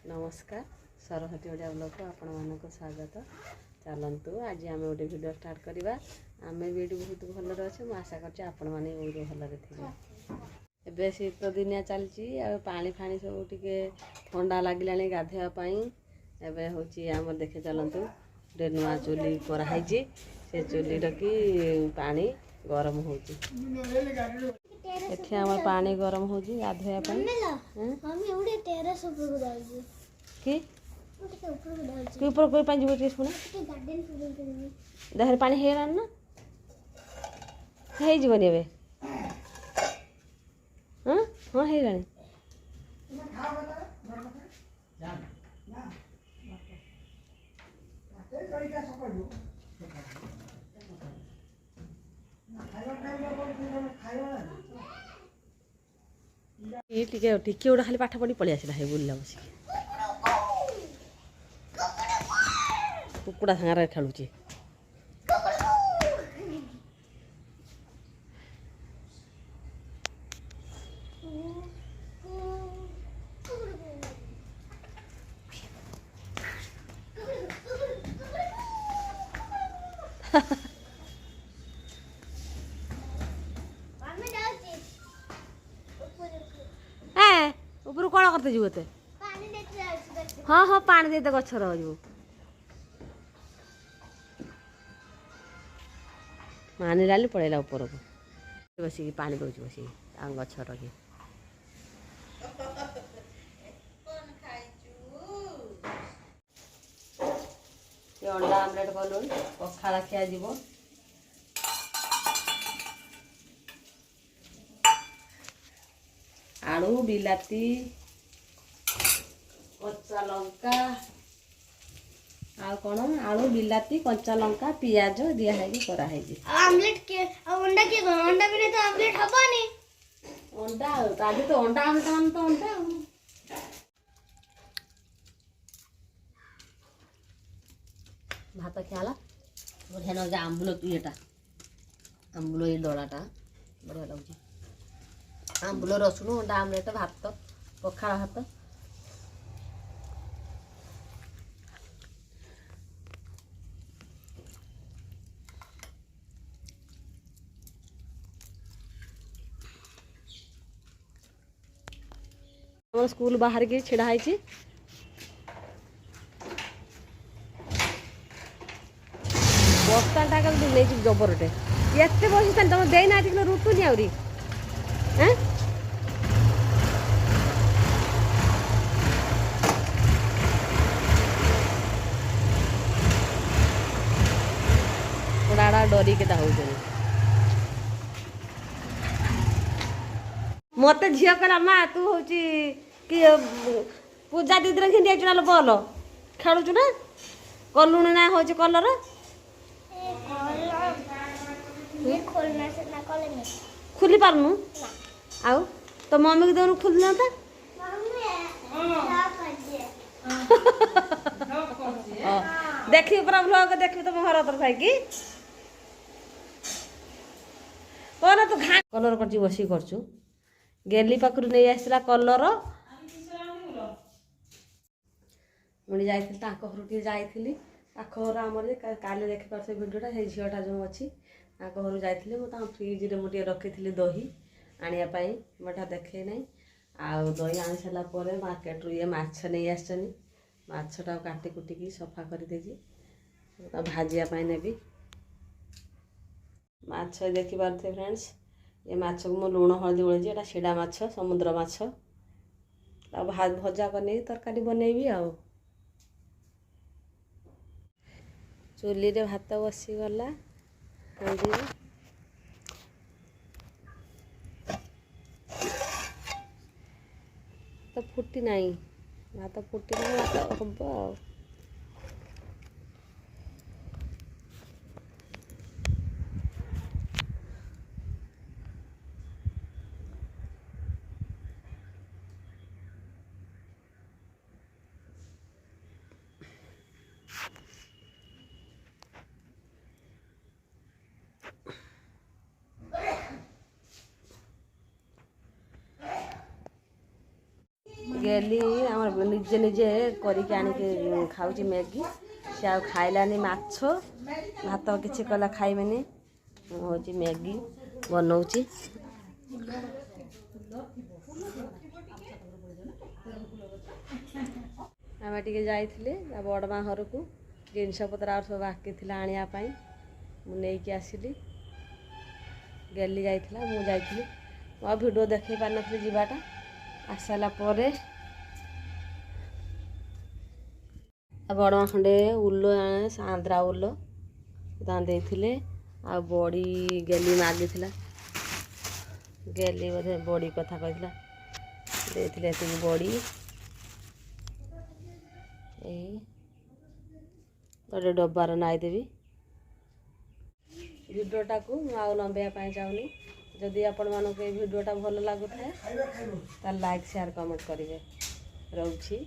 नमस्कार सरस्वती ओडिया ब्लॉग को आपण मानक स्वागत। चलतु आज आम गोटे वीडियो स्टार्ट करवा। आम भी बहुत भलर अच्छे मुझे आशा कर बहुत भलर थे। शीत दिनिया चलती पानी फाणी सब टे ठंडा लगे गाधेवाई एवं हूँ आम देखे चलतु गोटे नुआ चुली कराई से चुली रखी पानी गरम हो पानी गरम हो गाधेवाई कि ऊपर कोई पानी जीव शुण देहर पानी है ना जीवन ए हाँ हाँ है टिके गोटे खाली पाठ पढ़ी पलि आसला बुला बस कुकुड़ा सागर खेलुची ऊपर कौन करते जीव ते हाँ हाँ पानी देते गछर जीव मानी लाली पड़ेगा ऊपर को बसिक पानी दौर बसिक गछर की अंडा आमलेट कलु पखाड़ खिया जीव आलू बिलाती कच्चा लंका कौन आलू बिलाती कच्चा लंका पियाज दिखाई कराई आमलेट के अंडा के अंडा बिना तो आमलेट हबनी अंडा आज तो अंडा आमलेट मान तो अंडा भात खियाला बढ़िया लगे आंबुल ये आंबुल ये डलाटा बढ़िया लगे आंबुल रसुण अंडा आमलेट भात पखाड़ भात स्कूल बाहर की छिड़ाई बस्ता टाक नहीं जबरटे एत बस तुम देना रुटुनि आहरी डाड़ा डरी के मत झील कहला माँ तू हूँ कि पूजा दीदी घिंडी आई बल खेलुचु ना कलुण ना हूँ कलर खुली पारनु आउ तो मम्मी को देनु खुल ना देखी पूरा व्लॉग देखी तुम घर तर भाई की कौन तू घा कलर कर बसी करचु गेली पाखु नहीं आसला कलर मुझे जाइए घर जाइली पाख घर आम काले देखिपार भिडियोटा से झीलटा जो अच्छी घर जाइए मुझे फ्रिज मुझे रखी दही आने मोटा देखे ना आउ दही आनी सारापर मार्केट ये माछ नहीं आसनी माछटा काटी कुटिकी सफा कर भाजियापाई नेबी माछ देखिपारे फ्रेंड्स ये माछ को मो लुण हलदी गोलैची एटा शिड़ा माछ समुद्र माछ भजा बन तरकारी बनैबी आ चुली रे भात बसीगला हांडी तो फुटी नहीं भात फुटी ना भात हम आ गेली आम निजे निजे करके आनिके खाऊँ मैगी से आ खाइलानी माछ भात किसी कला खाइबेनी हूँ मैगी बनाऊँगी आम टे जाइए बड़ माँ घर को जिनपतर आ सब बाकी थी आने मुझे आसली गेली जाइला मुझे जाइली मो भिडियो देखे पार नी जीवाटा आसाला बड़ माँ खंडे उल आंध्रा उल देते आ बड़ी गेली मागी गेली बोधे बड़ी कथा कहला देते बड़ी गोटे डबार नाईदेवी भिडियोटा को आउ लंबेया चाहूनी जदि आपण मानक भिडियोटा भल लगुए तो लाइक शेयर कमेंट करेंगे रोची।